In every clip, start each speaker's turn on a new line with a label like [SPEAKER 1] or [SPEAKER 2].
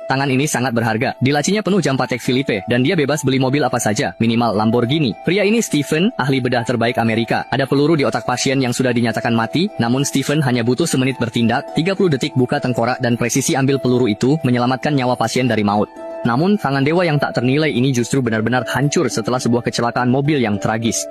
[SPEAKER 1] Tangan ini sangat berharga. Di lacinya penuh jam Patek Philippe, dan dia bebas beli mobil apa saja, minimal Lamborghini. Pria ini Stephen, ahli bedah terbaik Amerika. Ada peluru di otak pasien yang sudah dinyatakan mati, namun Stephen hanya butuh semenit bertindak, 30 detik buka tengkorak dan presisi ambil peluru itu, menyelamatkan nyawa pasien dari maut. Namun, tangan dewa yang tak ternilai ini justru benar-benar hancur setelah sebuah kecelakaan mobil yang tragis.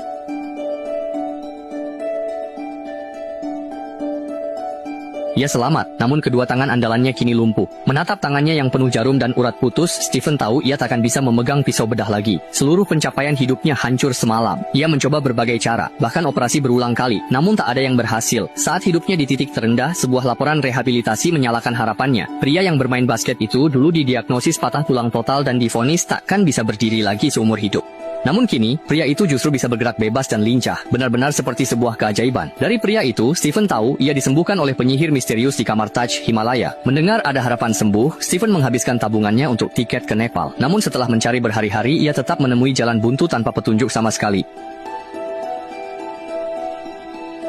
[SPEAKER 1] Ia selamat, namun kedua tangan andalannya kini lumpuh. Menatap tangannya yang penuh jarum dan urat putus, Stephen tahu ia takkan bisa memegang pisau bedah lagi. Seluruh pencapaian hidupnya hancur semalam. Ia mencoba berbagai cara, bahkan operasi berulang kali, namun tak ada yang berhasil. Saat hidupnya di titik terendah, sebuah laporan rehabilitasi menyalakan harapannya. Pria yang bermain basket itu dulu didiagnosis patah tulang total dan divonis takkan bisa berdiri lagi seumur hidup. Namun kini, pria itu justru bisa bergerak bebas dan lincah, benar-benar seperti sebuah keajaiban. Dari pria itu, Stephen tahu ia disembuhkan oleh penyihir misterius di kamar Taj Himalaya. Mendengar ada harapan sembuh, Stephen menghabiskan tabungannya untuk tiket ke Nepal. Namun setelah mencari berhari-hari, ia tetap menemui jalan buntu tanpa petunjuk sama sekali.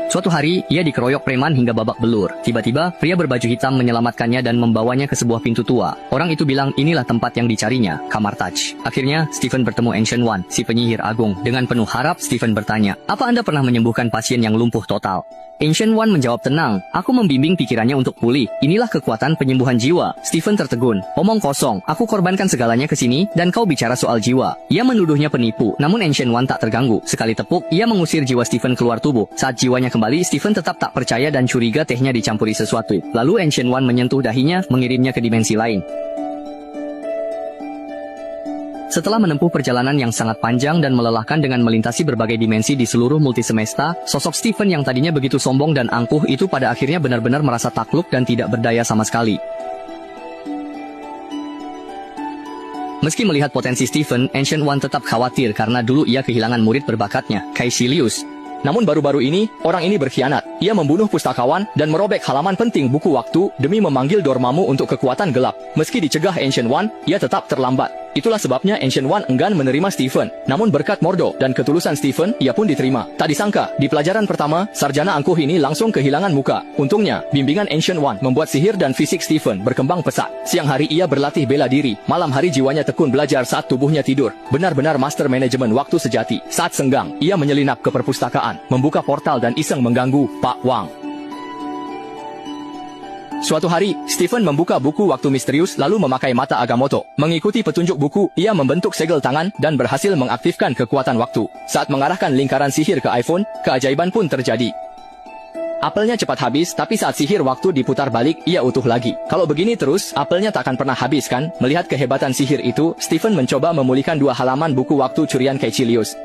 [SPEAKER 1] Suatu hari, ia dikeroyok preman hingga babak belur. Tiba-tiba, pria berbaju hitam menyelamatkannya dan membawanya ke sebuah pintu tua. Orang itu bilang inilah tempat yang dicarinya, kamar Taj. Akhirnya, Stephen bertemu Ancient One, si penyihir agung. Dengan penuh harap, Stephen bertanya, "Apa Anda pernah menyembuhkan pasien yang lumpuh total?" Ancient One menjawab tenang, "Aku membimbing pikirannya untuk pulih. Inilah kekuatan penyembuhan jiwa." Stephen tertegun, "Omong kosong, aku korbankan segalanya ke sini, dan kau bicara soal jiwa." Ia menuduhnya penipu, namun Ancient One tak terganggu. Sekali tepuk, ia mengusir jiwa Stephen keluar tubuh. Saat jiwanya kembali, Stephen tetap tak percaya dan curiga tehnya dicampuri sesuatu. Lalu Ancient One menyentuh dahinya, mengirimnya ke dimensi lain. Setelah menempuh perjalanan yang sangat panjang dan melelahkan dengan melintasi berbagai dimensi di seluruh multisemesta, sosok Stephen yang tadinya begitu sombong dan angkuh itu pada akhirnya benar-benar merasa takluk dan tidak berdaya sama sekali. Meski melihat potensi Stephen, Ancient One tetap khawatir karena dulu ia kehilangan murid berbakatnya, Caecilius.
[SPEAKER 2] Namun baru-baru ini, orang ini berkhianat. Ia membunuh pustakawan dan merobek halaman penting buku waktu demi memanggil Dormammu untuk kekuatan gelap. Meski dicegah Ancient One, ia tetap terlambat. Itulah sebabnya Ancient One enggan menerima Stephen. Namun berkat Mordo dan ketulusan Stephen, ia pun diterima. Tak disangka, di pelajaran pertama, sarjana angkuh ini langsung kehilangan muka. Untungnya, bimbingan Ancient One membuat sihir dan fisik Stephen berkembang pesat. Siang hari ia berlatih bela diri, malam hari jiwanya tekun belajar saat tubuhnya tidur. Benar-benar master manajemen waktu sejati. Saat senggang, ia menyelinap ke perpustakaan, membuka portal dan iseng mengganggu Pak Wang. Suatu hari, Stephen membuka buku waktu misterius lalu memakai mata Agamotto. Mengikuti petunjuk buku, ia membentuk segel tangan dan berhasil mengaktifkan kekuatan waktu. Saat mengarahkan lingkaran sihir ke iPhone, keajaiban pun terjadi. Apelnya cepat habis, tapi saat sihir waktu diputar balik, ia utuh lagi. Kalau begini terus, apelnya tak akan pernah habis kan? Melihat kehebatan sihir itu, Stephen mencoba memulihkan 2 halaman buku waktu curian Caecilius.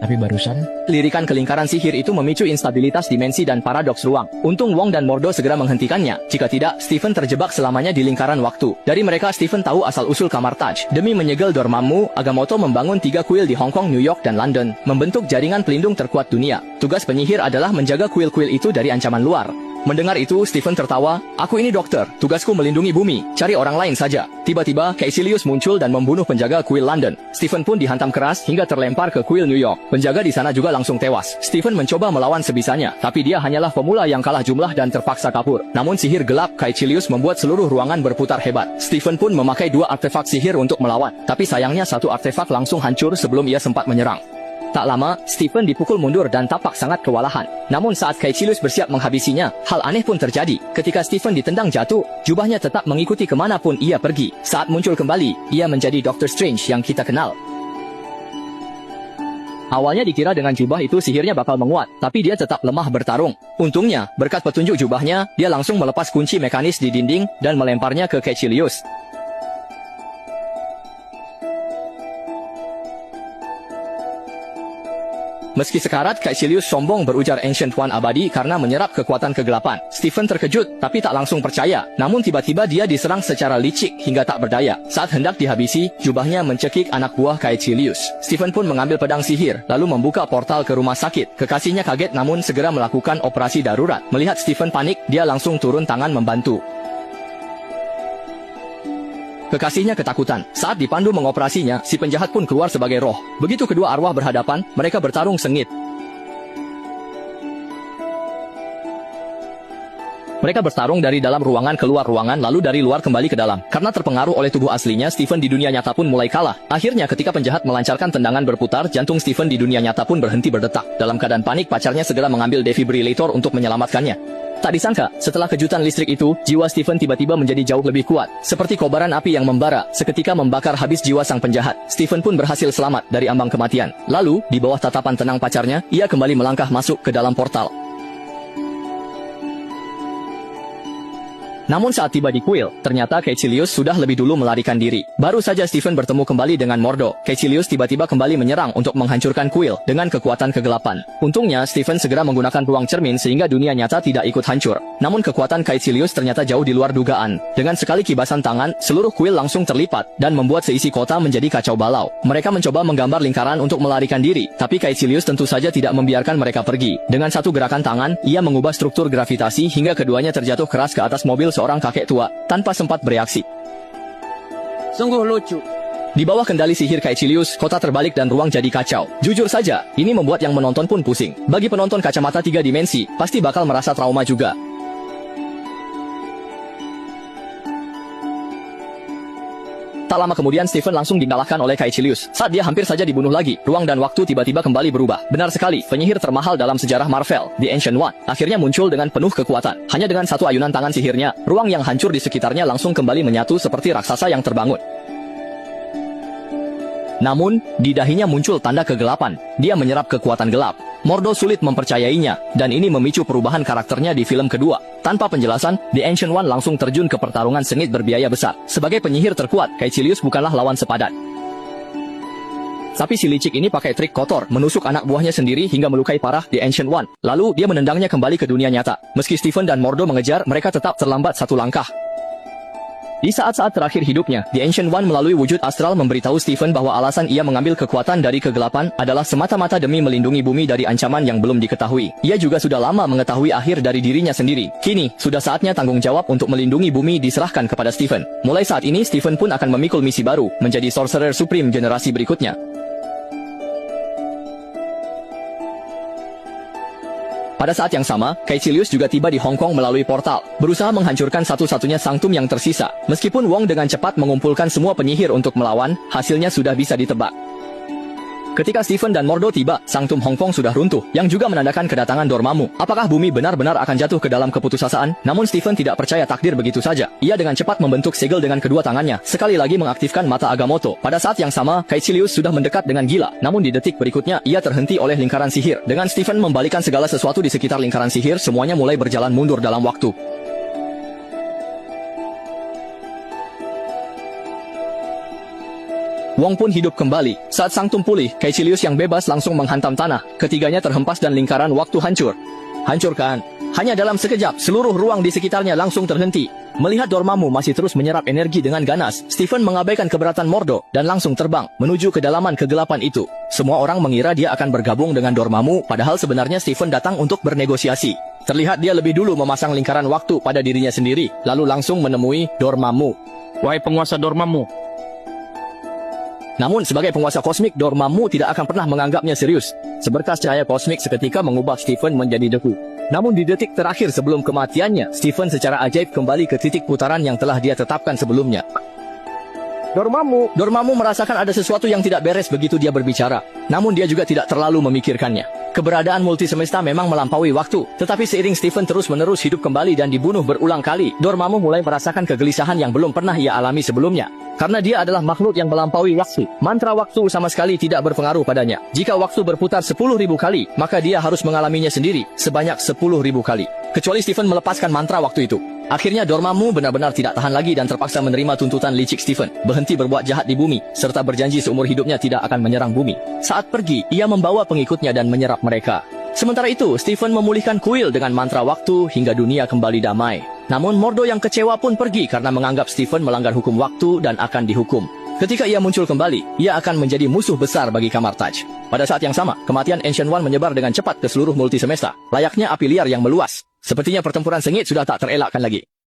[SPEAKER 3] Tapi barusan,
[SPEAKER 2] Lirikan ke lingkaran sihir itu memicu instabilitas dimensi dan paradoks ruang. Untung Wong dan Mordo segera menghentikannya. Jika tidak, Stephen terjebak selamanya di lingkaran waktu. Dari mereka, Stephen tahu asal-usul kamar Taj. Demi menyegel Dormammu, Agamotto membangun 3 kuil di Hong Kong, New York, dan London, membentuk jaringan pelindung terkuat dunia. Tugas penyihir adalah menjaga kuil-kuil itu dari ancaman luar. Mendengar itu, Stephen tertawa, "Aku ini dokter, tugasku melindungi bumi, cari orang lain saja." Tiba-tiba, Caecilius muncul dan membunuh penjaga kuil London. Stephen pun dihantam keras hingga terlempar ke kuil New York. Penjaga di sana juga langsung tewas. Stephen mencoba melawan sebisanya, tapi dia hanyalah pemula yang kalah jumlah dan terpaksa kabur. Namun sihir gelap Caecilius membuat seluruh ruangan berputar hebat. Stephen pun memakai 2 artefak sihir untuk melawan, tapi sayangnya 1 artefak langsung hancur sebelum ia sempat menyerang. Tak lama, Stephen dipukul mundur dan tampak sangat kewalahan. Namun saat Caecilius bersiap menghabisinya, hal aneh pun terjadi. Ketika Stephen ditendang jatuh, jubahnya tetap mengikuti kemanapun ia pergi. Saat muncul kembali, ia menjadi Doctor Strange yang kita kenal. Awalnya dikira dengan jubah itu sihirnya bakal menguat, tapi dia tetap lemah bertarung. Untungnya, berkat petunjuk jubahnya, dia langsung melepas kunci mekanis di dinding dan melemparnya ke Caecilius. Meski sekarat, Caecilius sombong berujar Ancient One abadi karena menyerap kekuatan kegelapan. Stephen terkejut, tapi tak langsung percaya. Namun tiba-tiba dia diserang secara licik hingga tak berdaya. Saat hendak dihabisi, jubahnya mencekik anak buah Caecilius. Stephen pun mengambil pedang sihir, lalu membuka portal ke rumah sakit. Kekasihnya kaget namun segera melakukan operasi darurat. Melihat Stephen panik, dia langsung turun tangan membantu. Kekasihnya ketakutan. Saat dipandu mengoperasinya, si penjahat pun keluar sebagai roh. Begitu kedua arwah berhadapan, mereka bertarung sengit. Mereka bertarung dari dalam ruangan keluar ruangan lalu dari luar kembali ke dalam. Karena terpengaruh oleh tubuh aslinya, Stephen di dunia nyata pun mulai kalah. Akhirnya ketika penjahat melancarkan tendangan berputar, jantung Stephen di dunia nyata pun berhenti berdetak. Dalam keadaan panik, pacarnya segera mengambil defibrillator untuk menyelamatkannya. Tak disangka, setelah kejutan listrik itu, jiwa Stephen tiba-tiba menjadi jauh lebih kuat. Seperti kobaran api yang membara, seketika membakar habis jiwa sang penjahat. Stephen pun berhasil selamat dari ambang kematian. Lalu, di bawah tatapan tenang pacarnya, ia kembali melangkah masuk ke dalam portal. Namun saat tiba di kuil, ternyata Caecilius sudah lebih dulu melarikan diri. Baru saja Stephen bertemu kembali dengan Mordo, Caecilius tiba-tiba kembali menyerang untuk menghancurkan kuil dengan kekuatan kegelapan. Untungnya, Stephen segera menggunakan ruang cermin sehingga dunia nyata tidak ikut hancur. Namun kekuatan Caecilius ternyata jauh di luar dugaan. Dengan sekali kibasan tangan, seluruh kuil langsung terlipat dan membuat seisi kota menjadi kacau balau. Mereka mencoba menggambar lingkaran untuk melarikan diri, tapi Caecilius tentu saja tidak membiarkan mereka pergi. Dengan satu gerakan tangan, ia mengubah struktur gravitasi hingga keduanya terjatuh keras ke atas mobil seorang kakek tua, tanpa sempat bereaksi.
[SPEAKER 3] Sungguh lucu.
[SPEAKER 2] Di bawah kendali sihir Caecilius, kota terbalik dan ruang jadi kacau. Jujur saja, ini membuat yang menonton pun pusing. Bagi penonton kacamata 3 dimensi, pasti bakal merasa trauma juga. Tak lama kemudian Stephen langsung dikalahkan oleh Caecilius. Saat dia hampir saja dibunuh lagi, ruang dan waktu tiba-tiba kembali berubah. Benar sekali, penyihir termahal dalam sejarah Marvel, The Ancient One, akhirnya muncul dengan penuh kekuatan. Hanya dengan satu ayunan tangan sihirnya, ruang yang hancur di sekitarnya langsung kembali menyatu seperti raksasa yang terbangun. Namun, di dahinya muncul tanda kegelapan. Dia menyerap kekuatan gelap. Mordo sulit mempercayainya, dan ini memicu perubahan karakternya di film kedua. Tanpa penjelasan, The Ancient One langsung terjun ke pertarungan sengit berbiaya besar. Sebagai penyihir terkuat, Caecilius bukanlah lawan sepadan. Tapi si licik ini pakai trik kotor, menusuk anak buahnya sendiri hingga melukai parah The Ancient One. Lalu, dia menendangnya kembali ke dunia nyata. Meski Stephen dan Mordo mengejar, mereka tetap terlambat satu langkah. Di saat-saat terakhir hidupnya, The Ancient One melalui wujud astral memberitahu Stephen bahwa alasan ia mengambil kekuatan dari kegelapan adalah semata-mata demi melindungi bumi dari ancaman yang belum diketahui. Ia juga sudah lama mengetahui akhir dari dirinya sendiri. Kini, sudah saatnya tanggung jawab untuk melindungi bumi diserahkan kepada Stephen. Mulai saat ini, Stephen pun akan memikul misi baru, menjadi Sorcerer Supreme generasi berikutnya. Pada saat yang sama, Caecilius juga tiba di Hong Kong melalui portal, berusaha menghancurkan satu-satunya sanctum yang tersisa. Meskipun Wong dengan cepat mengumpulkan semua penyihir untuk melawan, hasilnya sudah bisa ditebak. Ketika Stephen dan Mordo tiba, sanctum Hong Kong sudah runtuh, yang juga menandakan kedatangan Dormammu. Apakah bumi benar-benar akan jatuh ke dalam keputusasaan? Namun Stephen tidak percaya takdir begitu saja. Ia dengan cepat membentuk segel dengan kedua tangannya, sekali lagi mengaktifkan mata Agamotto. Pada saat yang sama, Caecilius sudah mendekat dengan gila. Namun di detik berikutnya, ia terhenti oleh lingkaran sihir. Dengan Stephen membalikan segala sesuatu di sekitar lingkaran sihir, semuanya mulai berjalan mundur dalam waktu. Wong pun hidup kembali. Saat sanctum pulih, Caecilius yang bebas langsung menghantam tanah. Ketiganya terhempas dan lingkaran waktu hancur. Hancurkan. Hanya dalam sekejap, seluruh ruang di sekitarnya langsung terhenti. Melihat Dormammu masih terus menyerap energi dengan ganas, Stephen mengabaikan keberatan Mordo dan langsung terbang menuju kedalaman kegelapan itu. Semua orang mengira dia akan bergabung dengan Dormammu, padahal sebenarnya Stephen datang untuk bernegosiasi. Terlihat dia lebih dulu memasang lingkaran waktu pada dirinya sendiri, lalu langsung menemui Dormammu.
[SPEAKER 3] Wahai penguasa Dormammu.
[SPEAKER 2] Namun sebagai penguasa kosmik, Dormammu tidak akan pernah menganggapnya serius. Seberkas cahaya kosmik seketika mengubah Stephen menjadi debu. Namun di detik terakhir sebelum kematiannya, Stephen secara ajaib kembali ke titik putaran yang telah dia tetapkan sebelumnya. Dormammu merasakan ada sesuatu yang tidak beres begitu dia berbicara. Namun dia juga tidak terlalu memikirkannya. Keberadaan multi semesta memang melampaui waktu. Tetapi seiring Stephen terus-menerus hidup kembali dan dibunuh berulang kali, Dormammu mulai merasakan kegelisahan yang belum pernah ia alami sebelumnya. Karena dia adalah makhluk yang melampaui waktu. Mantra waktu sama sekali tidak berpengaruh padanya. Jika waktu berputar 10.000 kali, maka dia harus mengalaminya sendiri sebanyak 10.000 kali. Kecuali Stephen melepaskan mantra waktu itu. Akhirnya Dormammu benar-benar tidak tahan lagi dan terpaksa menerima tuntutan licik Stephen, berhenti berbuat jahat di bumi, serta berjanji seumur hidupnya tidak akan menyerang bumi. Saat pergi, ia membawa pengikutnya dan menyerap mereka. Sementara itu, Stephen memulihkan kuil dengan mantra waktu hingga dunia kembali damai. Namun Mordo yang kecewa pun pergi karena menganggap Stephen melanggar hukum waktu dan akan dihukum. Ketika ia muncul kembali, ia akan menjadi musuh besar bagi Camartage. Pada saat yang sama, kematian Ancient One menyebar dengan cepat ke seluruh multi semesta, layaknya api liar yang meluas. Sepertinya pertempuran sengit sudah tak terelakkan lagi.